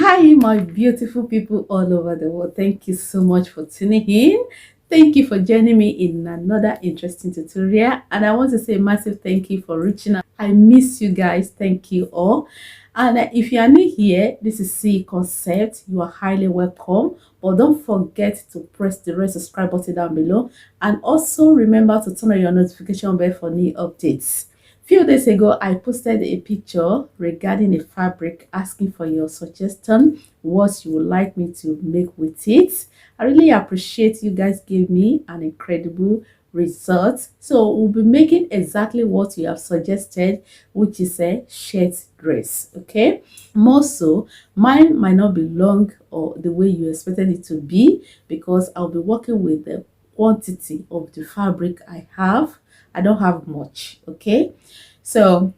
Hi, my beautiful people all over the world. Thank you so much for tuning in. Thank you for joining me in another interesting tutorial. And I want to say a massive thank you for reaching out. I miss you guys. Thank you all. And if you are new here, this is C Concept. You are highly welcome. But don't forget to press the red subscribe button down below. And also remember to turn on your notification bell for new updates. Few days ago, I posted a picture regarding a fabric asking for your suggestion, what you would like me to make with it. I really appreciate you guys gave me an incredible result. So we'll be making exactly what you have suggested, which is a shirt dress. Okay, more so mine might not be long or the way you expected it to be, because I'll be working with the quantity of the fabric I have. I don't have much. Okay, so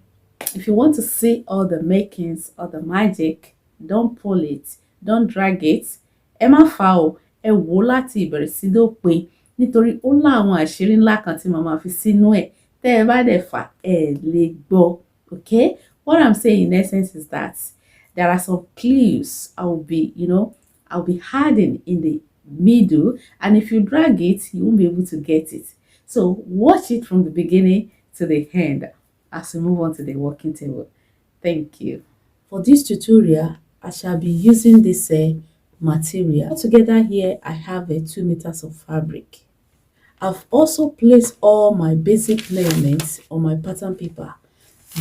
if you want to see all the makings or the magic, don't pull it, don't drag it. Ẹ má fà o, ẹ wò láti ìbẹ̀rẹ̀ sí dópin, nítorí ó láwọn àṣírí ńlá kan tí màá fi sínú ẹ̀. Tẹ́ ẹ bá dẹ̀ fà, ẹ lè gbọ́. Okay, what I'm saying in essence is that there are some clues I'll be, I'll be hiding in the middle, and if you drag it, you won't be able to get it. So watch it from the beginning to the end as we move on to the working table. Thank you. For this tutorial, I shall be using this material. Altogether here, I have 2 meters of fabric. I've also placed all my basic measurements on my pattern paper.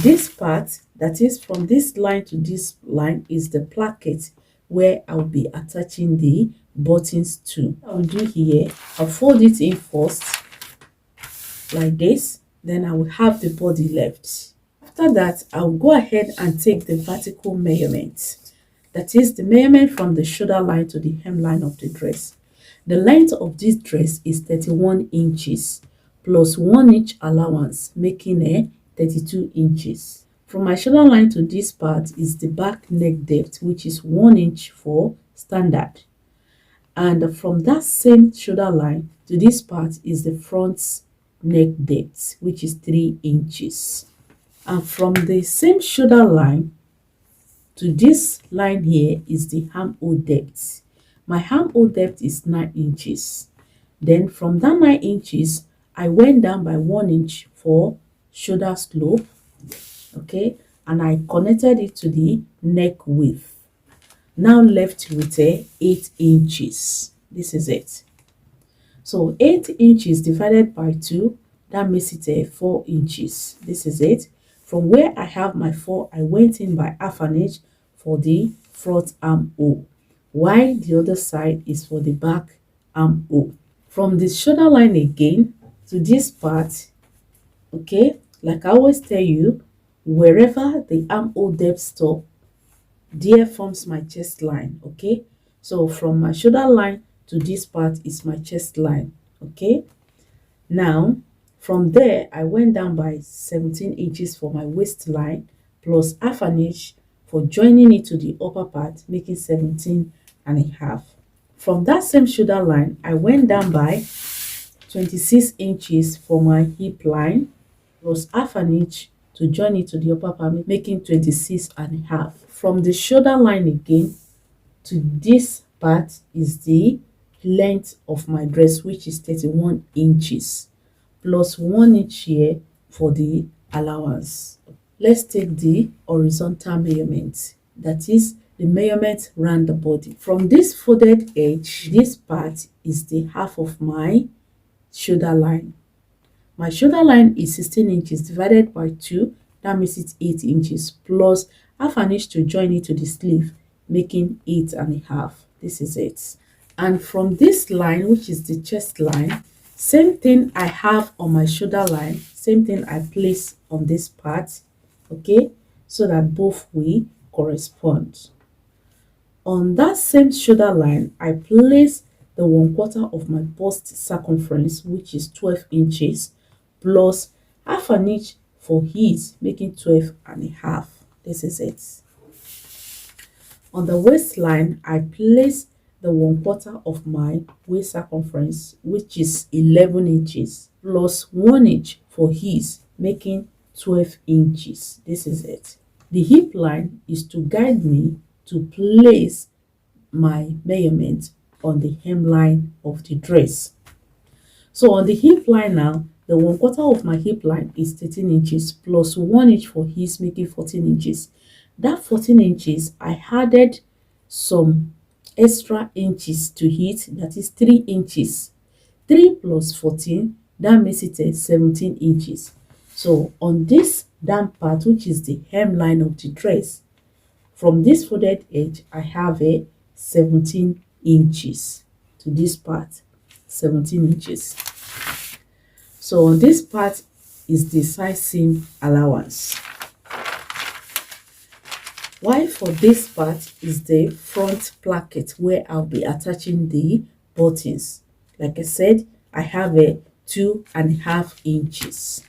This part, that is from this line to this line, is the placket where I'll be attaching the buttons to. I'll do here, I'll fold it in first like this, then I will have the body left. After that, I'll go ahead and take the vertical measurement, that is the measurement from the shoulder line to the hemline of the dress. The length of this dress is 31 inches plus 1 inch allowance, making a 32 inches. From my shoulder line to this part is the back neck depth, which is 1 inch for standard. And from that same shoulder line to this part is the front neck depth, which is 3 inches. And from the same shoulder line to this line here is the armhole depth. My armhole depth is 9 inches. Then from that 9 inches, I went down by 1 inch for shoulder slope. Okay, and I connected it to the neck width. Now left with 8 inches. This is it. So 8 inches divided by 2, that makes it 4 inches. This is it. From where I have my 4, I went in by half an inch for the front armhole, while the other side is for the back armhole. From the shoulder line again to this part, okay, like I always tell you, wherever the armhole depth stop, there forms my chest line. Okay, so from my shoulder line to this part is my chest line. Okay, now from there I went down by 17 inches for my waistline plus half an inch for joining it to the upper part, making 17 and a half. From that same shoulder line, I went down by 26 inches for my hip line plus half an inch to join it to the upper part, making 26 and a half. From the shoulder line again to this part is the length of my dress, which is 31 inches plus 1 inch here for the allowance. Let's take the horizontal measurement, that is the measurement around the body. From this folded edge, this part is the half of my shoulder line. My shoulder line is 16 inches divided by 2, that makes it 8 inches plus half an inch to join it to the sleeve, making 8 and a half. This is it. And from this line, which is the chest line, same thing I have on my shoulder line, same thing I place on this part, okay, so that both will correspond. On that same shoulder line, I place the 1/4 of my bust circumference, which is 12 inches plus half an inch for his, making 12 and a half. This is it. On the waistline, I place the 1/4 of my waist circumference, which is 11 inches plus 1 inch for his, making 12 inches. This is it. The hip line is to guide me to place my measurement on the hemline of the dress. So on the hip line now, the 1/4 of my hip line is 13 inches plus 1 inch for hips, making 14 inches. That 14 inches, I added some extra inches to it, that is 3 inches. 3 plus 14, that makes it a 17 inches. So on this down part, which is the hemline of the dress, from this folded edge, I have a 17 inches to this part, 17 inches. So on this part is the side seam allowance. While for this part is the front placket where I'll be attaching the buttons. Like I said, I have a 2.5 inches.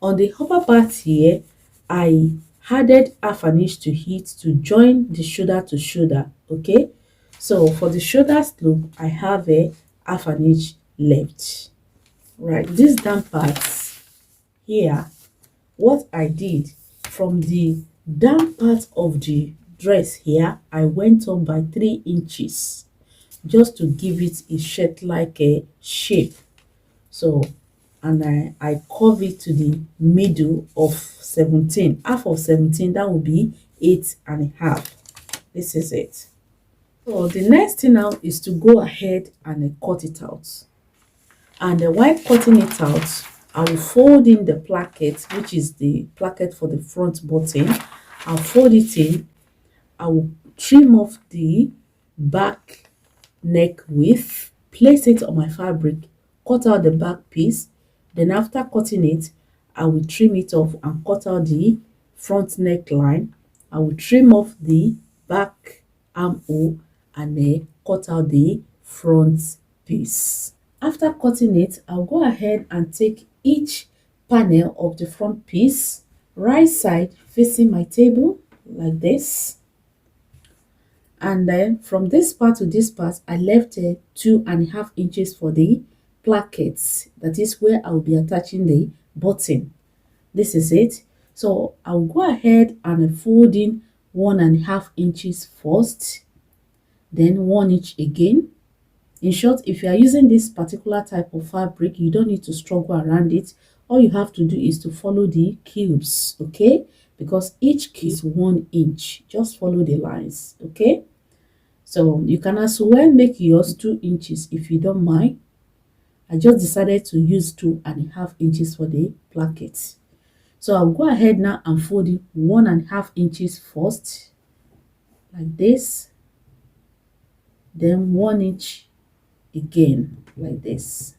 On the upper part here, I added half an inch to it to join the shoulder to shoulder. Okay, so for the shoulder loop, I have a half an inch left. Right, this down part here, what I did from the down part of the dress here, I went up by 3 inches just to give it a shirt like a shape. So, and I curve it to the middle of 17, half of 17, that will be 8.5. This is it. So the next thing now is to go ahead and cut it out. And while cutting it out, I will fold in the placket, which is the placket for the front button. I'll fold it in. I will trim off the back neck width, place it on my fabric, cut out the back piece. Then after cutting it, I will trim it off and cut out the front neckline. I will trim off the back armhole and then cut out the front piece. After cutting it, I'll go ahead and take each panel of the front piece, right side facing my table like this. And then from this part to this part, I left 2.5 inches for the plackets. That is where I'll be attaching the button. This is it. So I'll go ahead and fold in 1.5 inches first, then 1 inch again. In short, if you are using this particular type of fabric, you don't need to struggle around it. All you have to do is to follow the cubes, okay? Because each cube is 1 inch. Just follow the lines, okay? So you can as well make yours 2 inches if you don't mind. I just decided to use 2.5 inches for the placket. So I'll go ahead now and fold it 1.5 inches first, like this. Then 1 inch again, like this.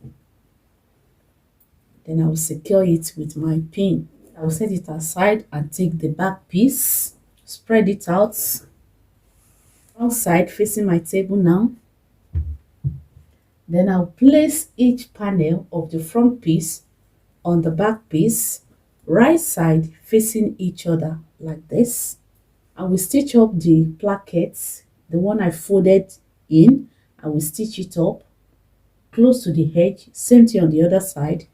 Then I will secure it with my pin. I will set it aside and take the back piece, spread it out, outside facing my table now. Then I'll place each panel of the front piece on the back piece, right side facing each other like this. I will stitch up the plackets, the one I folded in. I will stitch it up close to the edge, same thing on the other side.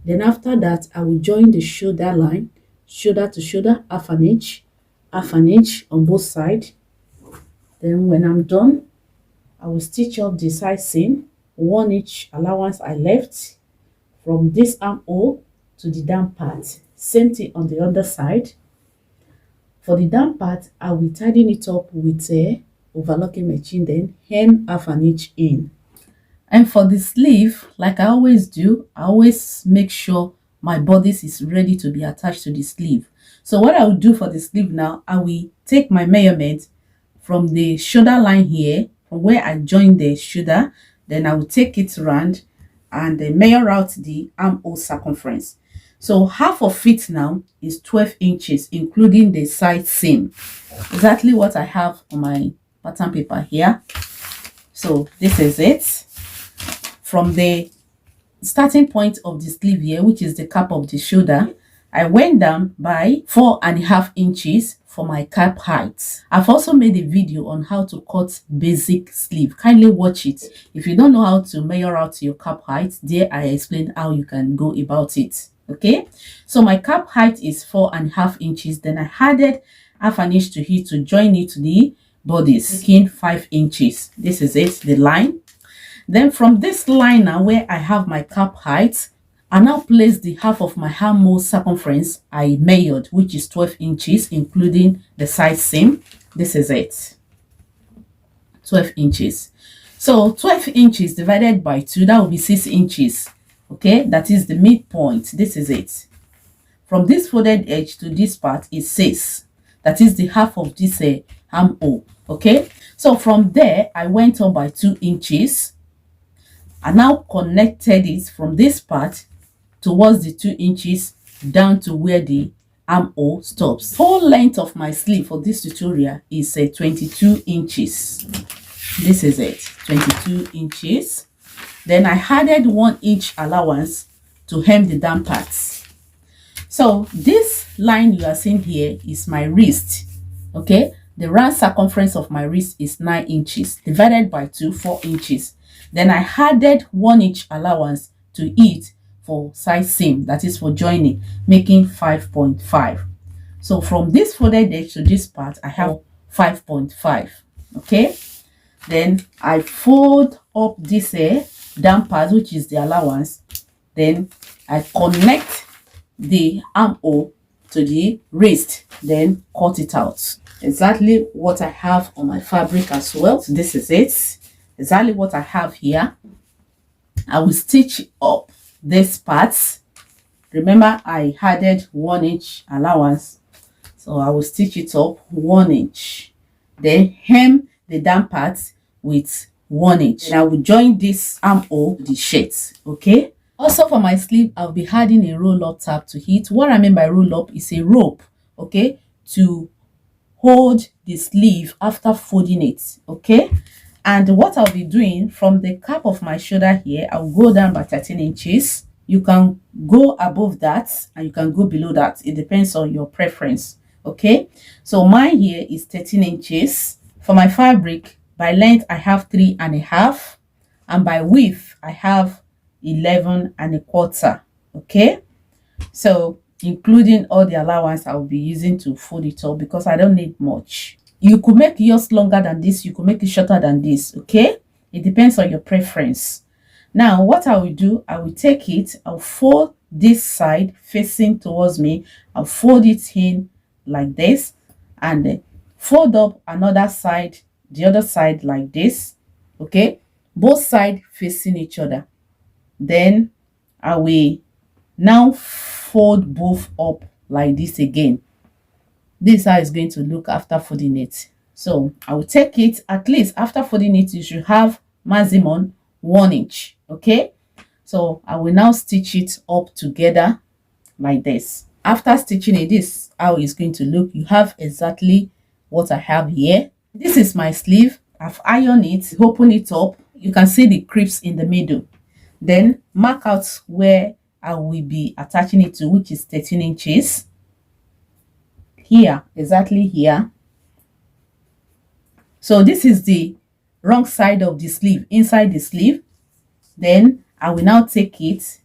Then after that, I will join the shoulder line, shoulder to shoulder, half an inch on both sides. Then when I'm done, I will stitch up the side seam, 1 inch allowance I left from this armhole to the down part. Same thing on the other side. For the down part, I will tighten it up with a overlocking machine, then hem half an inch in. And for the sleeve, like I always do, I always make sure my bodice is ready to be attached to the sleeve. So what I will do for the sleeve now, I will take my measurement from the shoulder line here, from where I join the shoulder, then I will take it around and measure out the armhole circumference. So half of it now is 12 inches, including the side seam. Exactly what I have on my pattern paper here. So this is it. From the starting point of the sleeve here, which is the cap of the shoulder, I went down by 4.5 inches for my cap height. I've also made a video on how to cut basic sleeve. Kindly watch it. If you don't know how to measure out your cap height, there I explained how you can go about it. Okay, so my cap height is 4.5 inches. Then I added half an inch to hit to join it to the bodice, making 5 inches. This is it, the line. Then from this line now where I have my cap height, I now place the half of my armhole circumference I measured, which is 12 inches, including the side seam. This is it, 12 inches. So 12 inches divided by 2, that will be 6 inches. Okay, that is the midpoint. This is it. From this folded edge to this part is 6. That is the half of this armhole. Okay, so from there I went up by 2 inches. I now connected it from this part towards the 2 inches down to where the armhole stops. Whole length of my sleeve for this tutorial is 22 inches. This is it, 22 inches. Then I added 1 inch allowance to hem the down parts. So this line you are seeing here is my wrist. Okay, the round circumference of my wrist is 9 inches divided by 2, 4 inches. Then I added 1 inch allowance to it for side seam, that is for joining, making 5.5. So from this folded edge to this part I have 5.5. Okay, then I fold up this down part, which is the allowance. Then I connect the armhole to the wrist, then cut it out. Exactly what I have on my fabric as well. So this is it, exactly what I have here. I will stitch up this part. Remember I added 1 inch allowance, so I will stitch it up 1 inch, then hem the down part with 1 inch, and I will join this armhole to the shirt. Okay, also for my sleeve I'll be adding a roll up tab to it. What I mean by roll up is a rope, okay, to hold the sleeve after folding it. Okay, and what I'll be doing from the cap of my shoulder here, I'll go down by 13 inches. You can go above that and you can go below that, it depends on your preference. Okay, so mine here is 13 inches. For my fabric, by length I have 3.5, and by width I have 11.25. Okay, so including all the allowance I will be using to fold it up, because I don't need much. You could make yours longer than this, you could make it shorter than this. Okay, it depends on your preference. Now what I will do, I will take it, I'll fold this side facing towards me, I'll fold it in like this, and then fold up another side, the other side like this. Okay, both sides facing each other. Then I will now fold both up like this again. This is how it's going to look after folding it. So I will take it, at least after folding it you should have maximum 1 inch. Okay, so I will now stitch it up together like this. After stitching it, this is how it's going to look. You have exactly what I have here. This is my sleeve. I've ironed it, open it up, you can see the creeps in the middle. Then mark out where I will be attaching it to, which is 13 inches. Here, exactly here. So this is the wrong side of the sleeve, inside the sleeve. Then I will now take it,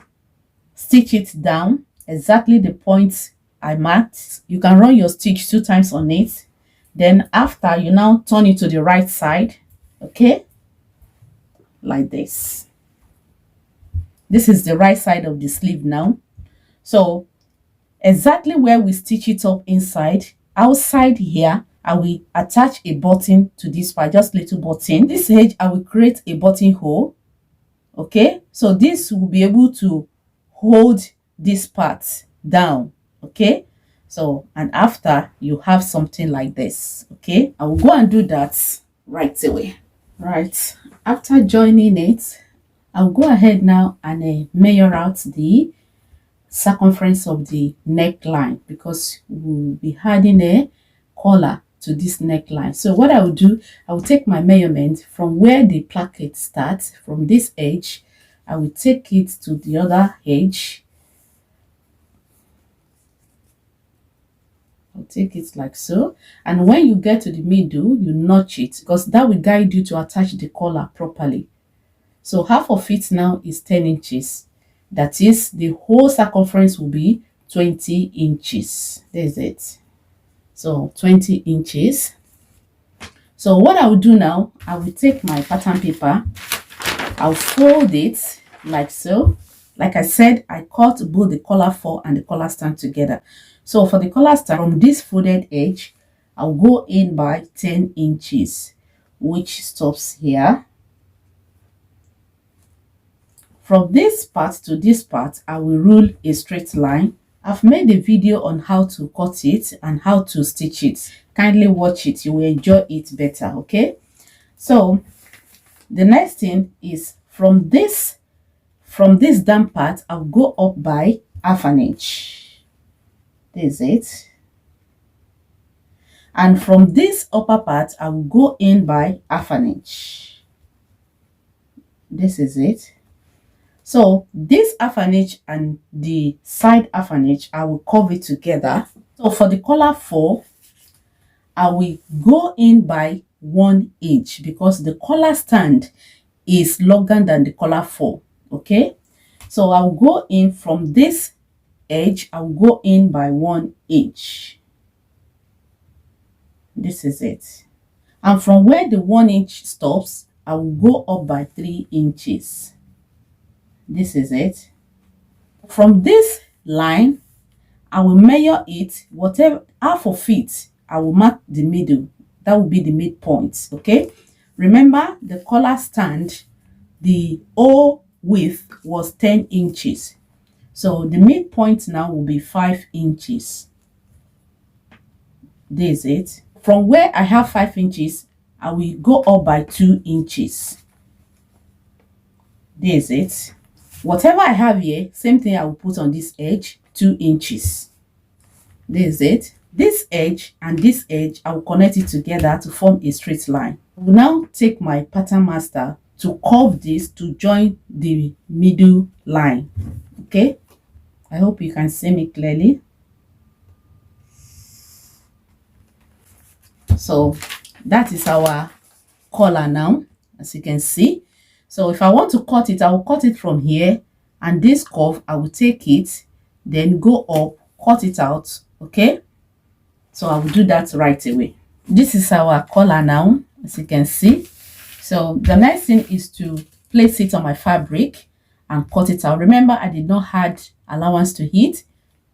stitch it down exactly the point I marked. You can run your stitch 2 times on it. Then after, you now turn it to the right side. Okay, like this. This is the right side of the sleeve now. So exactly where we stitch it up inside, outside here I will attach a button to this part, just little button. This edge I will create a buttonhole. Okay, so this will be able to hold this part down. Okay, so and after you have something like this. Okay, I will go and do that right away. Right, after joining it, I'll go ahead now and measure out the circumference of the neckline, because we'll be adding a collar to this neckline. So what I will do, I will take my measurement from where the placket starts, from this edge. I will take it to the other edge. I'll take it like so, and when you get to the middle, you notch it, because that will guide you to attach the collar properly. So half of it now is 10 inches. That is, the whole circumference will be 20 inches. There's it. So 20 inches. So what I will do now, I will take my pattern paper, I'll fold it like so. Like I said, I cut both the collar fore and the collar stand together. So for the collar stand, from this folded edge, I'll go in by 10 inches, which stops here. From this part to this part, I will rule a straight line. I've made a video on how to cut it and how to stitch it. Kindly watch it, you will enjoy it better, okay? So the next thing is from this down part, I'll go up by half an inch. This is it. And from this upper part, I will go in by half an inch. This is it. So this half an inch and the side half an inch, I will curve it together. So for the collar fore, I will go in by 1 inch because the collar stand is longer than the collar fore. Okay, so I'll go in from this edge, I'll go in by 1 inch. This is it. And from where the 1 inch stops, I will go up by 3 inches. This is it. From this line, I will measure it, whatever half of it, I will mark the middle. That will be the midpoint. Okay, remember the collar stand, the O width was 10 inches. So the midpoint now will be 5 inches. This is it. From where I have 5 inches, I will go up by 2 inches. This is it. Whatever I have here, same thing I will put on this edge, 2 inches. This is it. This edge and this edge, I will connect it together to form a straight line. I will now take my pattern master to curve this to join the middle line. Okay, I hope you can see me clearly. So that is our collar now, as you can see. So if I want to cut it, I will cut it from here, and this curve, I will take it, then go up, cut it out. Okay, so I will do that right away. This is our collar now, as you can see. So the next thing is to place it on my fabric and cut it out. Remember, I did not add allowance to it.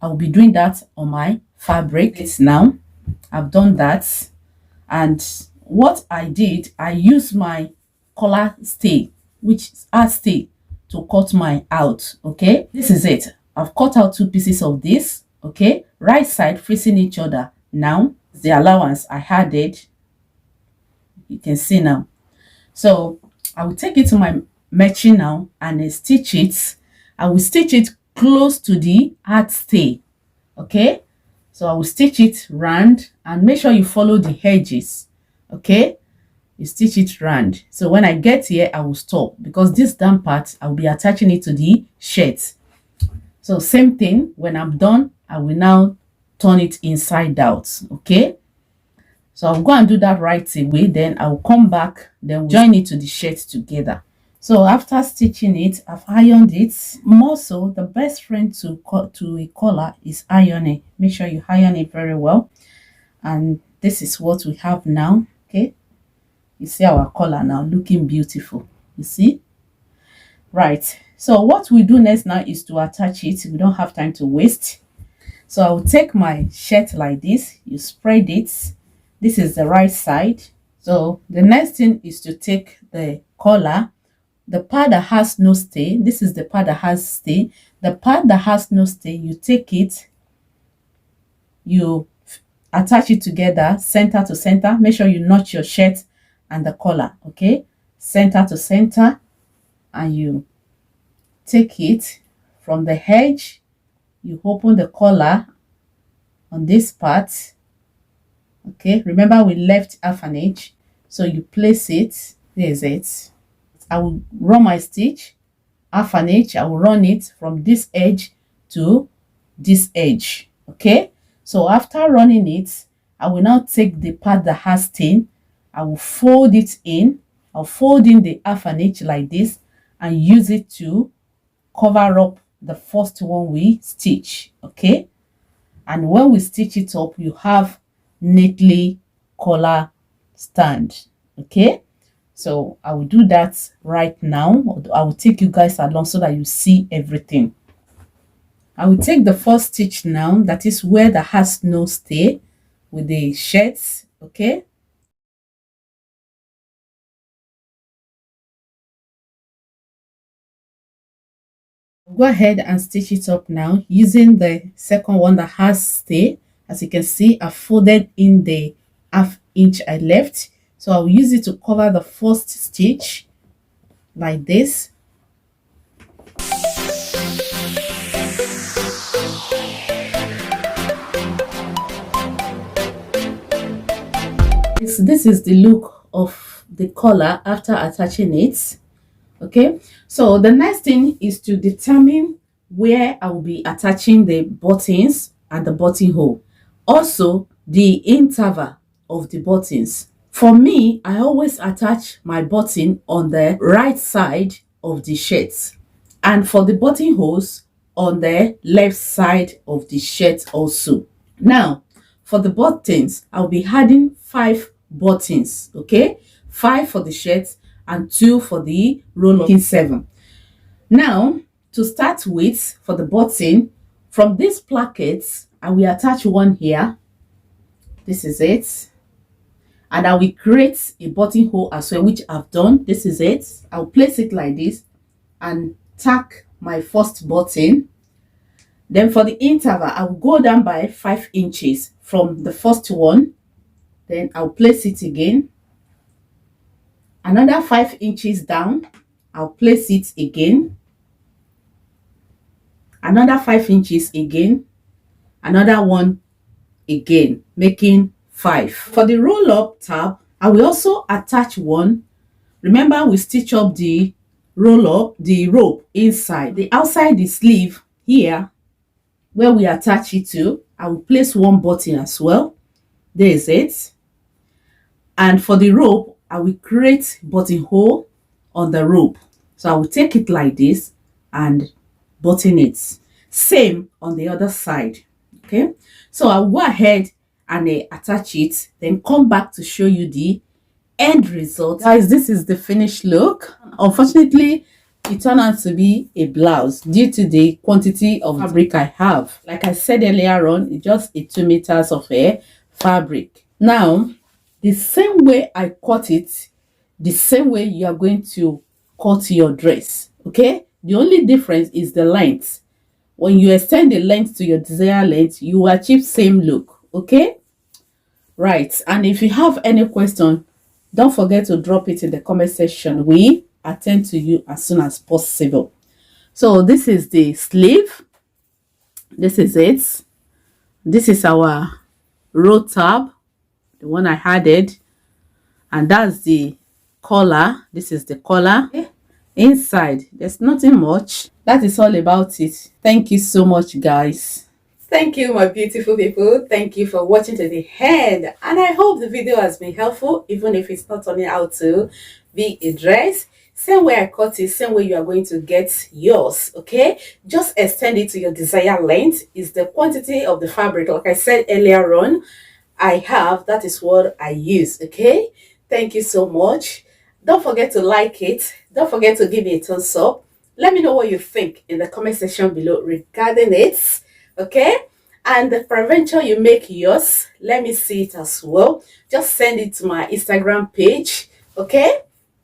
I will be doing that on my fabric. It's now I've done that, and what I did, I used my collar stay, which is a stay, to cut my out. Okay, this is it. I've cut out 2 pieces of this. Okay, right side facing each other. Now the allowance I added, you can see now. So I will take it to my machine now and stitch it. I will stitch it close to the hard stay. Okay, so I will stitch it round, and make sure you follow the edges. Okay, you stitch it round. So when I get here, I will stop, because this down part, I will be attaching it to the shirt. So same thing, when I'm done, I will now turn it inside out. Okay, so I'll go and do that right away, then I'll come back, then we'll join it to the shirt together. So after stitching it, I've ironed it. More so, the best friend to a collar is ironing. Make sure you iron it very well. And this is what we have now. Okay, you see our collar now looking beautiful. You see, right? So what we do next now is to attach it. We don't have time to waste. So I will take my shirt like this. You spread it. This is the right side. So the next thing is to take the collar, the part that has no stay. This is the part that has stay. The part that has no stay, you take it, you attach it together, center to center. Make sure you notch your shirt and the collar. Okay, center to center, and you take it from the edge. You open the collar on this part. Okay, remember we left half an inch, so you place it. There's it. I will run my stitch half an inch. I will run it from this edge to this edge. Okay, so after running it, I will now take the part that has stain. I will fold it in. I'll fold in the half an inch like this and use it to cover up the first one we stitch. Okay, and when we stitch it up, you have neatly collar stand. Okay, so I will do that right now. I will take you guys along so that you see everything. I will take the first stitch now, that is where that has no stay with the shirts. Okay, go ahead and stitch it up now using the second one that has stay. As you can see, I folded in the ½ inch I left, so I'll use it to cover the first stitch like this. This is the look of the collar after attaching it. Okay, so the next thing is to determine where I will be attaching the buttons and the buttonhole, also the interval of the buttons. For me, I always attach my button on the right side of the shirt, and for the buttonholes on the left side of the shirt also. Now, for the buttons, I'll be adding 5 buttons. Okay, 5 for the shirt and 2 for the roll up, 7. Now, to start with, for the button, from these plackets, I will attach one here. This is it. And I will create a buttonhole as well, which I've done. This is it. I'll place it like this and tack my first button. Then for the interval, I will go down by 5 inches from the first one. Then I'll place it again. Another 5 inches down, I'll place it again. Another 5 inches again. Another one again, making 5. For the roll up tab, I will also attach one. Remember, we stitch up the roll up, the rope inside. The outside the sleeve here, where we attach it to, I will place one button as well. There is it. And for the rope, I will create buttonhole on the rope. So I will take it like this and button it. Same on the other side. Okay, so I'll go ahead and attach it, then come back to show you the end result. Guys, this is the finished look. Unfortunately, it turned out to be a blouse due to the quantity of fabric I have. Like I said earlier on, it's just 2 meters of fabric. Now, the same way I cut it, the same way you are going to cut your dress. Okay, the only difference is the length. When you extend the length to your desired length, you will achieve same look. Okay, right. And if you have any question, don't forget to drop it in the comment section. We attend to you as soon as possible. So this is the sleeve. This is it. This is our row tab, the one I added, and that's the collar. This is the collar. Okay. Inside, there's nothing much. That is all about it. Thank you so much, guys. Thank you, my beautiful people. Thank you for watching to the end, and I hope the video has been helpful, even if it's not turning out to be a dress. Same way I cut it, same way you are going to get yours. Okay, just extend it to your desired length. Is the quantity of the fabric, like I said earlier on, I have, that is what I use. Okay, thank you so much. Don't forget to like it. Don't forget to give me a thumbs up. Let me know what you think in the comment section below regarding it. Okay, and the prevention you make yours, let me see it as well. Just send it to my Instagram page. Okay,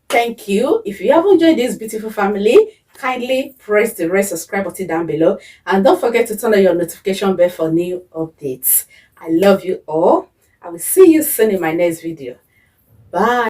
thank you. If you haven't joined this beautiful family, kindly press the red subscribe button down below, and don't forget to turn on your notification bell for new updates. I love you all. I will see you soon in my next video. Bye.